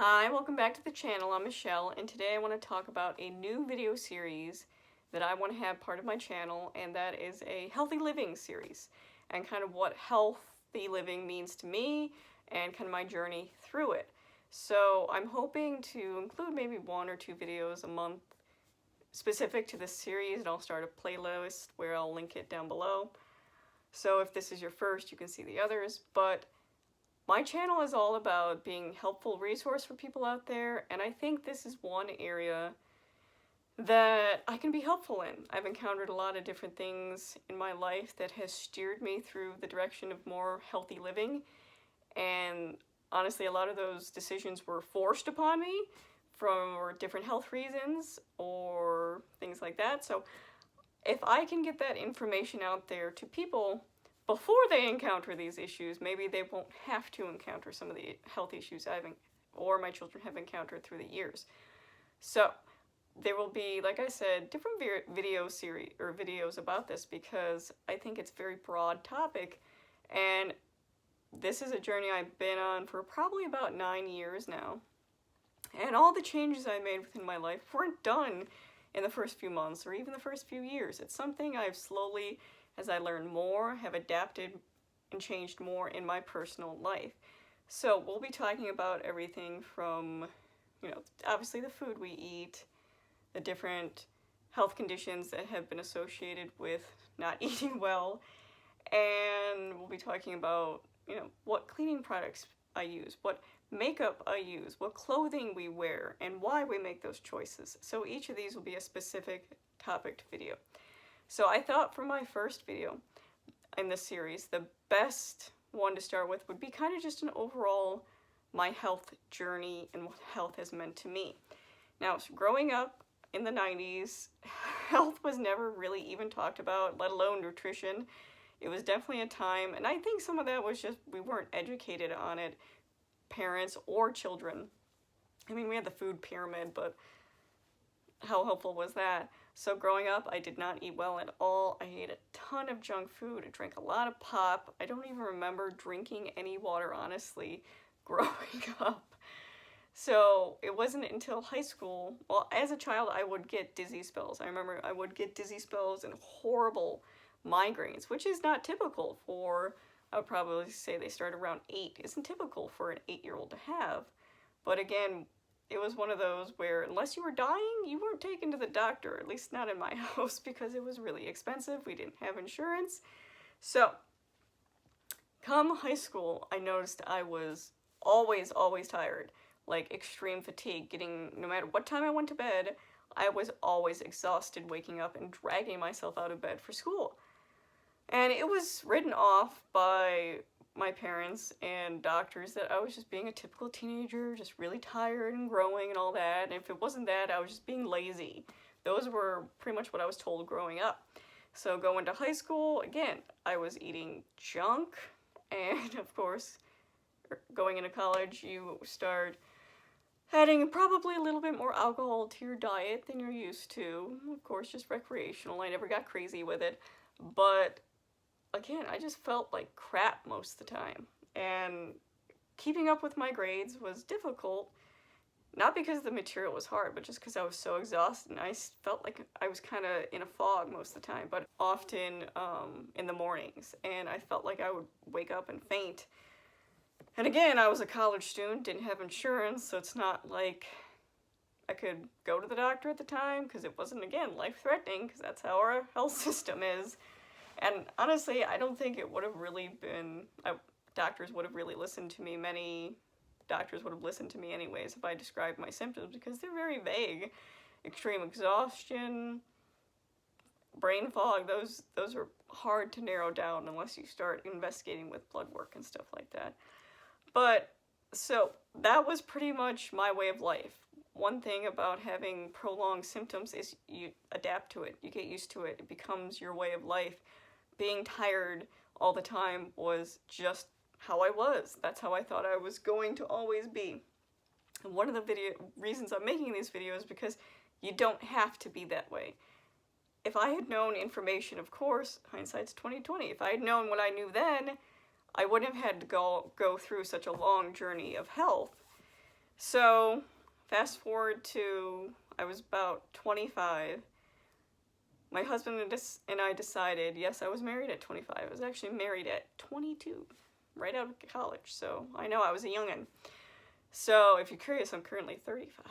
Hi, welcome back to the channel. I'm Michelle, and today I want to talk about a new video series that I want to have part of my channel, and that is a healthy living series, and kind of what healthy living means to me, and kind of my journey through it. So I'm hoping to include maybe 1 or 2 videos a month specific to this series, and I'll start a playlist where I'll link it down below. So if this is your first, you can see the others, but my channel is all about being a helpful resource for people out there, and I think this is one area that I can be helpful in. I've encountered a lot of different things in my life that has steered me through the direction of more healthy living, and honestly, a lot of those decisions were forced upon me for different health reasons or things like that. So if I can get that information out there to people before they encounter these issues, maybe they won't have to encounter some of the health issues or my children have encountered through the years. So there will be, like I said, different video series or videos about this because I think it's a very broad topic, and this is a journey I've been on for probably about 9 years now. And all the changes I made within my life weren't done in the first few months or even the first few years. It's something I've slowly, as I learn more, have adapted and changed more in my personal life. So we'll be talking about everything from, obviously the food we eat, the different health conditions that have been associated with not eating well, and we'll be talking about, what cleaning products I use, what makeup I use, what clothing we wear, and why we make those choices. So each of these will be a specific topic video. So I thought for my first video in this series, the best one to start with would be kind of just an overall my health journey and what health has meant to me. Now, growing up in the 90s, health was never really even talked about, let alone nutrition. It was definitely a time, and I think some of that was just we weren't educated on it, parents or children. I mean, we had the food pyramid, but how helpful was that? So growing up, I did not eat well at all. I ate a ton of junk food. I drank a lot of pop. I don't even remember drinking any water, honestly, growing up. So it wasn't until high school, well, as a child, I would get dizzy spells. I remember I would get dizzy spells and horrible migraines, which is not typical for, I would probably say they start around 8. Isn't typical for an 8-year-old to have. But again, it was one of those where unless you were dying, you weren't taken to the doctor, at least not in my house, because it was really expensive. We didn't have insurance. So come high school, I noticed I was always tired, like extreme fatigue, no matter what time I went to bed, I was always exhausted waking up and dragging myself out of bed for school. And it was written off by my parents and doctors that I was just being a typical teenager, just really tired and growing and all that. And if it wasn't that, I was just being lazy. Those were pretty much what I was told growing up. So going to high school, again, I was eating junk. And of course, going into college, you start adding probably a little bit more alcohol to your diet than you're used to. Of course, just recreational. I never got crazy with it. But again, I just felt like crap most of the time. And keeping up with my grades was difficult. Not because the material was hard, but just because I was so exhausted and I felt like I was kind of in a fog most of the time, but often in the mornings. And I felt like I would wake up and faint. And again, I was a college student, didn't have insurance, so it's not like I could go to the doctor at the time because it wasn't, again, life-threatening because that's how our health system is. And honestly, I don't think it would have really been, doctors would have really listened to me. Many doctors would have listened to me anyways if I described my symptoms because they're very vague. Extreme exhaustion, brain fog, those are hard to narrow down unless you start investigating with blood work and stuff like that. But, so, that was pretty much my way of life. One thing about having prolonged symptoms is you adapt to it. You get used to it. It becomes your way of life. Being tired all the time was just how I was. That's how I thought I was going to always be. And one of the reasons I'm making these videos is because you don't have to be that way. If I had known information, of course, hindsight's 20/20. If I had known what I knew then, I wouldn't have had to go through such a long journey of health. So, fast forward to, I was about 25. My husband and I decided, yes, I was married at 25. I was actually married at 22, right out of college. So, I know I was a youngin'. So, if you're curious, I'm currently 35.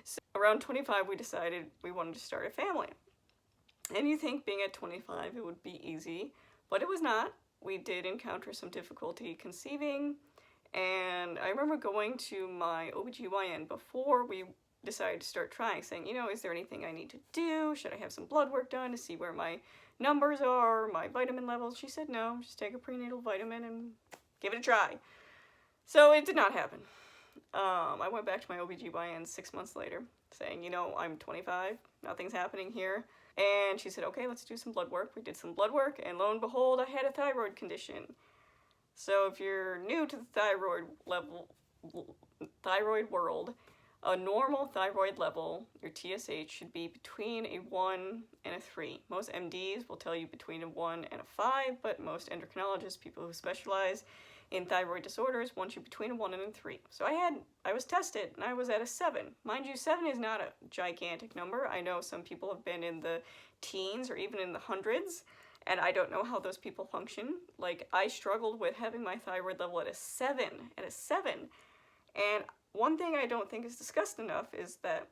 So, around 25, we decided we wanted to start a family. And you think being at 25 it would be easy, but it was not. We did encounter some difficulty conceiving, and I remember going to my OBGYN before we decided to start trying, saying, you know, is there anything I need to do? Should I have some blood work done to see where my numbers are, my vitamin levels? She said no, just take a prenatal vitamin and give it a try. So it did not happen. I went back to my OBGYN 6 months later, saying, you know, I'm 25, nothing's happening here. And she said, okay, let's do some blood work. We did some blood work, and lo and behold, I had a thyroid condition. So if you're new to the thyroid world, a normal thyroid level, your TSH, should be between a 1 and a 3. Most MDs will tell you between a 1 and a 5, but most endocrinologists, people who specialize in thyroid disorders, want you between a 1 and a 3. So I was tested, and I was at a 7. Mind you, 7 is not a gigantic number. I know some people have been in the teens or even in the hundreds, and I don't know how those people function. Like, I struggled with having my thyroid level at a 7. And one thing I don't think is discussed enough is that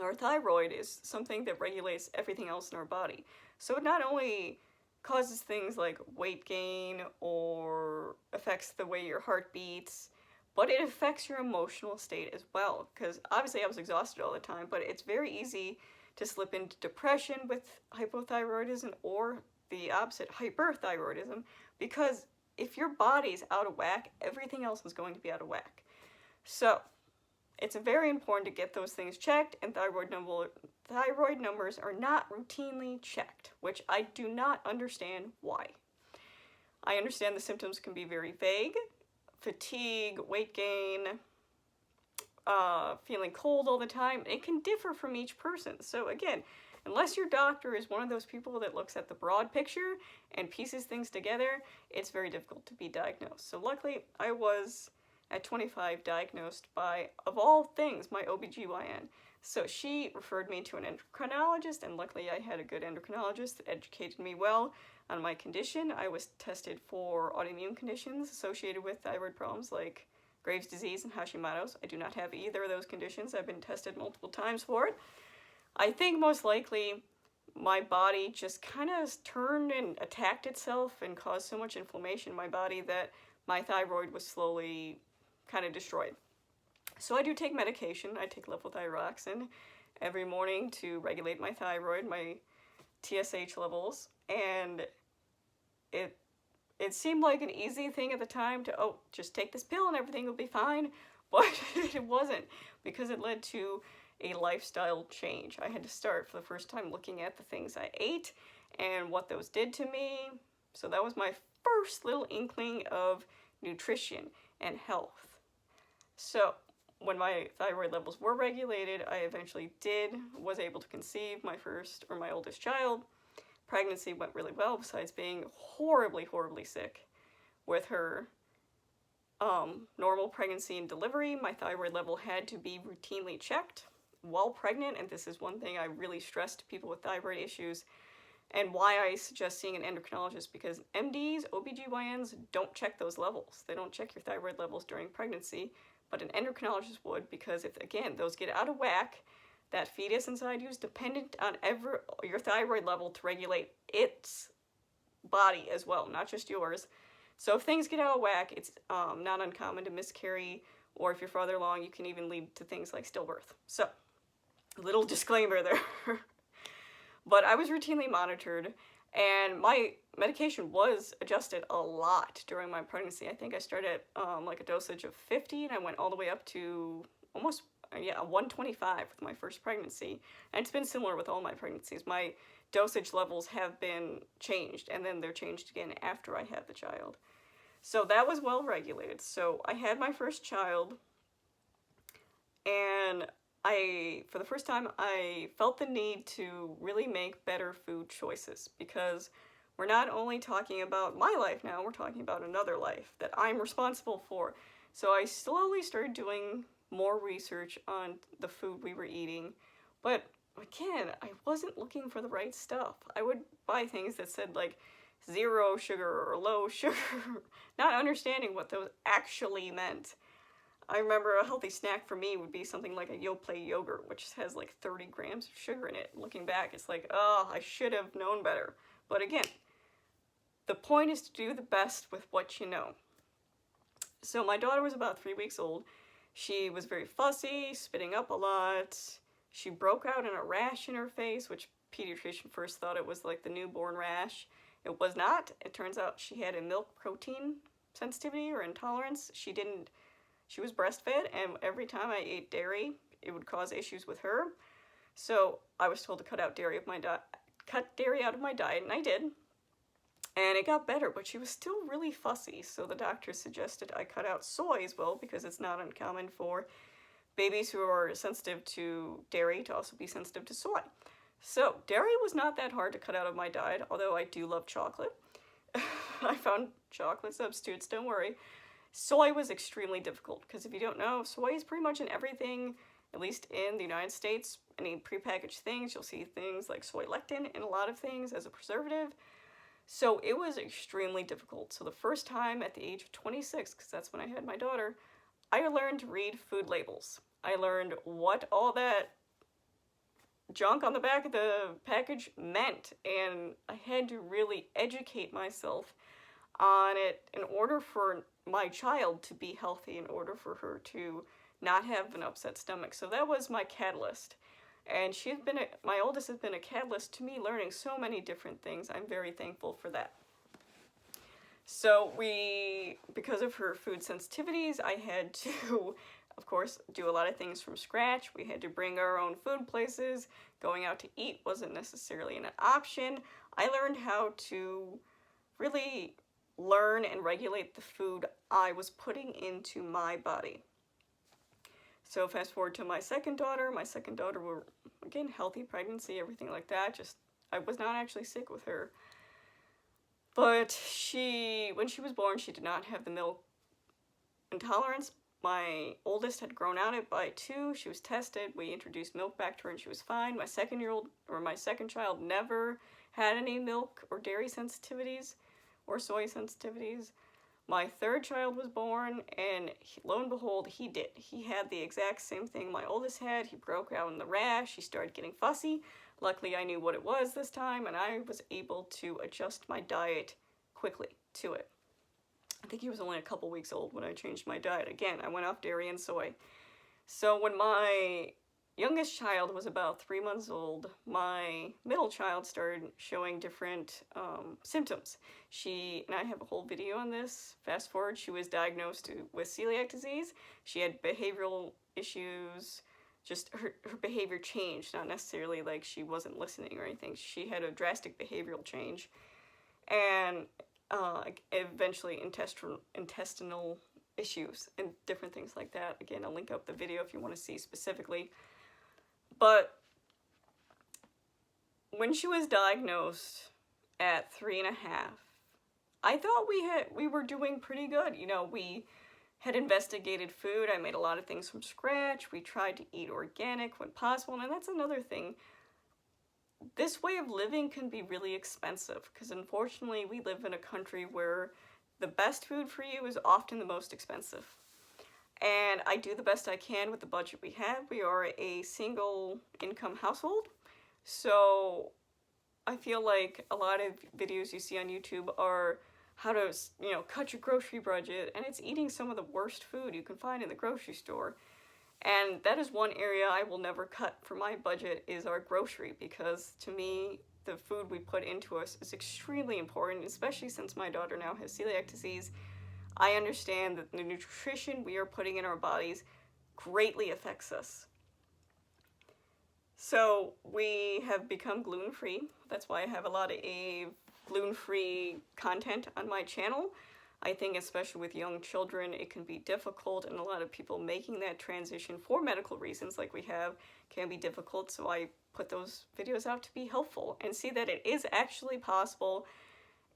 our thyroid is something that regulates everything else in our body. So it not only causes things like weight gain or affects the way your heart beats, but it affects your emotional state as well. Because obviously I was exhausted all the time, but it's very easy to slip into depression with hypothyroidism, or the opposite, hyperthyroidism, because if your body's out of whack, everything else is going to be out of whack. So it's very important to get those things checked, and thyroid numbers are not routinely checked, which I do not understand why. I understand the symptoms can be very vague: fatigue, weight gain, feeling cold all the time. It can differ from each person. So again, unless your doctor is one of those people that looks at the broad picture and pieces things together, it's very difficult to be diagnosed. So luckily, I was at 25 diagnosed by, of all things, my OBGYN. So she referred me to an endocrinologist, and luckily I had a good endocrinologist that educated me well on my condition. I was tested for autoimmune conditions associated with thyroid problems like Graves' disease and Hashimoto's. I do not have either of those conditions. I've been tested multiple times for it. I think most likely my body just kind of turned and attacked itself and caused so much inflammation in my body that my thyroid was slowly kind of destroyed. So I do take medication. I take levothyroxine every morning to regulate my thyroid, my TSH levels, and it seemed like an easy thing at the time to, oh, just take this pill and everything will be fine, but it wasn't, because it led to a lifestyle change. I had to start for the first time looking at the things I ate and what those did to me. So that was my first little inkling of nutrition and health. So when my thyroid levels were regulated, I eventually was able to conceive my oldest child. Pregnancy went really well, besides being horribly, horribly sick with her normal pregnancy and delivery. My thyroid level had to be routinely checked while pregnant, and this is one thing I really stress to people with thyroid issues, and why I suggest seeing an endocrinologist, because MDs, OBGYNs don't check those levels. They don't check your thyroid levels during pregnancy, but an endocrinologist would, because if, again, those get out of whack, that fetus inside you is dependent on your thyroid level to regulate its body as well, not just yours. So if things get out of whack, it's not uncommon to miscarry, or if you're farther along, you can even lead to things like stillbirth. So, little disclaimer there. But I was routinely monitored, and my medication was adjusted a lot during my pregnancy. I think I started at like a dosage of 50, and I went all the way up to almost 125 with my first pregnancy. And it's been similar with all my pregnancies. My dosage levels have been changed, and then they're changed again after I had the child. So that was well regulated. So I had my first child, and for the first time, I felt the need to really make better food choices, because we're not only talking about my life now, we're talking about another life that I'm responsible for. So I slowly started doing more research on the food we were eating, but again, I wasn't looking for the right stuff. I would buy things that said like 0 sugar or low sugar, not understanding what those actually meant. I remember a healthy snack for me would be something like a Yoplait yogurt, which has like 30 grams of sugar in it. Looking back, it's like, oh, I should have known better. But again, the point is to do the best with what you know. So my daughter was about 3 weeks old. She was very fussy, spitting up a lot. She broke out in a rash in her face, which pediatrician first thought it was like the newborn rash. It was not. It turns out she had a milk protein sensitivity or intolerance. She was breastfed, and every time I ate dairy, it would cause issues with her. So I was told to cut dairy out of my diet, and I did. And it got better, but she was still really fussy, so the doctor suggested I cut out soy as well, because it's not uncommon for babies who are sensitive to dairy to also be sensitive to soy. So dairy was not that hard to cut out of my diet, although I do love chocolate. I found chocolate substitutes, don't worry. Soy was extremely difficult, because if you don't know, soy is pretty much in everything, at least in the United States. Any prepackaged things, you'll see things like soy lecithin in a lot of things as a preservative. So it was extremely difficult. So the first time at the age of 26, because that's when I had my daughter, I learned to read food labels. I learned what all that junk on the back of the package meant, and I had to really educate myself on it in order for my child to be healthy, in order for her to not have an upset stomach. So that was my catalyst. And my oldest has been a catalyst to me learning so many different things. I'm very thankful for that. So because of her food sensitivities, I had to, of course, do a lot of things from scratch. We had to bring our own food places. Going out to eat wasn't necessarily an option. I learned how to really learn and regulate the food I was putting into my body. So fast forward to my second daughter. My second daughter were, again, healthy pregnancy, everything like that. Just, I was not actually sick with her. But when she was born, she did not have the milk intolerance. My oldest had grown out it by 2. She was tested. We introduced milk back to her and she was fine. My second child never had any milk or dairy sensitivities or soy sensitivities. My third child was born, and lo and behold, he did. He had the exact same thing my oldest had. He broke out in the rash. He started getting fussy. Luckily, I knew what it was this time, and I was able to adjust my diet quickly to it. I think he was only a couple weeks old when I changed my diet. Again, I went off dairy and soy. So when my youngest child was about 3 months old, my middle child started showing different symptoms. And I have a whole video on this. Fast forward, she was diagnosed with celiac disease. She had behavioral issues. Just her behavior changed, not necessarily like she wasn't listening or anything. She had a drastic behavioral change. And eventually intestinal issues and different things like that. Again, I'll link up the video if you want to see specifically. But when she was diagnosed at 3.5, I thought we were doing pretty good. You know, we had investigated food. I made a lot of things from scratch. We tried to eat organic when possible. And that's another thing. This way of living can be really expensive because unfortunately we live in a country where the best food for you is often the most expensive. And I do the best I can with the budget we have. We are a single income household. So I feel like a lot of videos you see on YouTube are how to, cut your grocery budget. And it's eating some of the worst food you can find in the grocery store. And that is one area I will never cut for my budget is our grocery, because to me, the food we put into us is extremely important, especially since my daughter now has celiac disease. I understand that the nutrition we are putting in our bodies greatly affects us. So we have become gluten-free. That's why I have a lot of gluten-free content on my channel. I think especially with young children, it can be difficult, and a lot of people making that transition for medical reasons like we have can be difficult, so I put those videos out to be helpful and see that it is actually possible.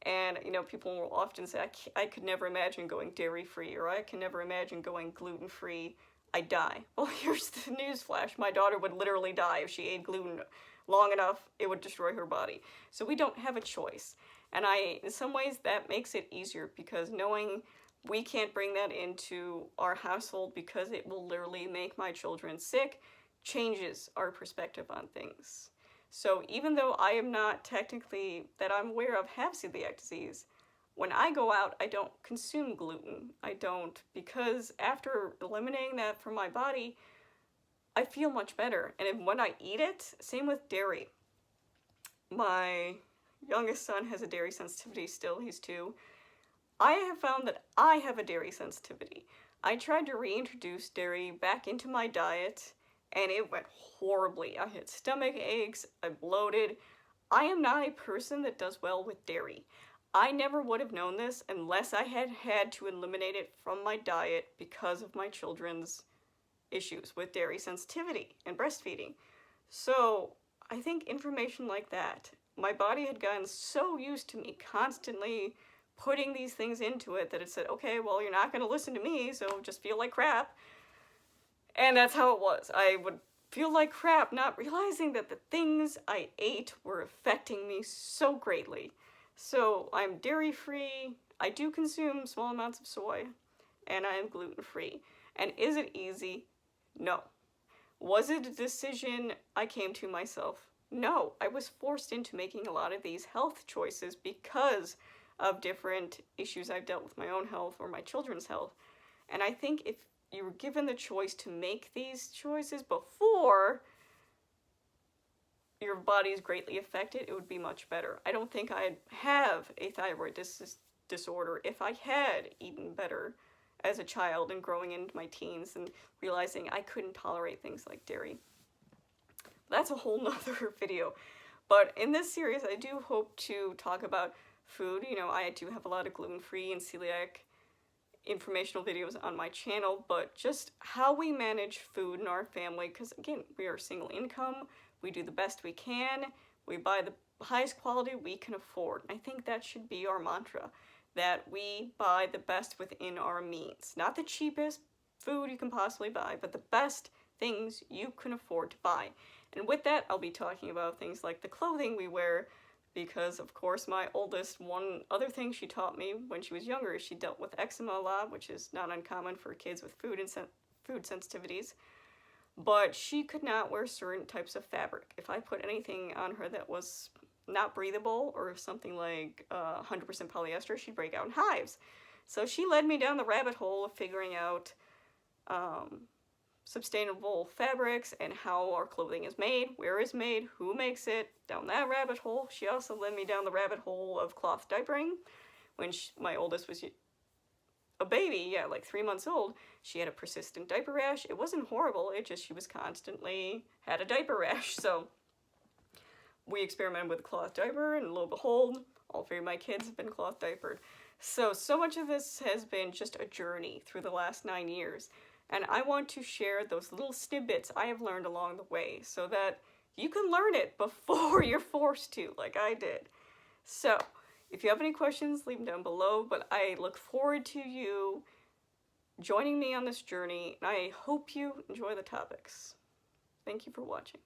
And, you know, people will often say, I could never imagine going dairy-free, or I can never imagine going gluten-free. I die. Well, here's the news flash. My daughter would literally die if she ate gluten long enough. It would destroy her body. So we don't have a choice. And in some ways, that makes it easier, because knowing we can't bring that into our household because it will literally make my children sick changes our perspective on things. So even though I am not technically, that I'm aware of, have celiac disease, when I go out, I don't consume gluten. I don't, because after eliminating that from my body, I feel much better. And when I eat it, same with dairy. My youngest son has a dairy sensitivity still, he's 2. I have found that I have a dairy sensitivity. I tried to reintroduce dairy back into my diet, and it went horribly. I had stomach aches, I bloated. I am not a person that does well with dairy. I never would have known this unless I had had to eliminate it from my diet because of my children's issues with dairy sensitivity and breastfeeding. So I think information like that, my body had gotten so used to me constantly putting these things into it that it said, okay, well, you're not going to listen to me, so just feel like crap. And that's how it was. I would feel like crap, not realizing that the things I ate were affecting me so greatly. So I'm dairy-free, I do consume small amounts of soy, and I am gluten-free. And is it easy? No. Was it a decision I came to myself? No. I was forced into making a lot of these health choices because of different issues I've dealt with my own health or my children's health. And I think if you were given the choice to make these choices before your body is greatly affected, it would be much better. I don't think I'd have a thyroid disorder if I had eaten better as a child and growing into my teens and realizing I couldn't tolerate things like dairy. That's a whole nother video. But in this series, I do hope to talk about food. You know, I do have a lot of gluten-free and celiac informational videos on my channel, but just how we manage food in our family, because again, we are single income, we do the best we can, we buy the highest quality we can afford. I think that should be our mantra, that we buy the best within our means. Not the cheapest food you can possibly buy, but the best things you can afford to buy. And with that, I'll be talking about things like the clothing we wear, because of course my oldest, one other thing she taught me when she was younger is she dealt with eczema a lot, which is not uncommon for kids with food sensitivities. But she could not wear certain types of fabric. If I put anything on her that was not breathable or something like 100% polyester, she'd break out in hives. So she led me down the rabbit hole of figuring out sustainable fabrics and how our clothing is made, where it's made, who makes it, down that rabbit hole. She also led me down the rabbit hole of cloth diapering. When my oldest was a baby, yeah, like 3 months old, she had a persistent diaper rash. It wasn't horrible, it just she was constantly had a diaper rash. So we experimented with a cloth diaper, and lo and behold, all 3 of my kids have been cloth diapered. So much of this has been just a journey through the last 9 years. And I want to share those little snippets I have learned along the way so that you can learn it before you're forced to, like I did. So, if you have any questions, leave them down below, but I look forward to you joining me on this journey, and I hope you enjoy the topics. Thank you for watching.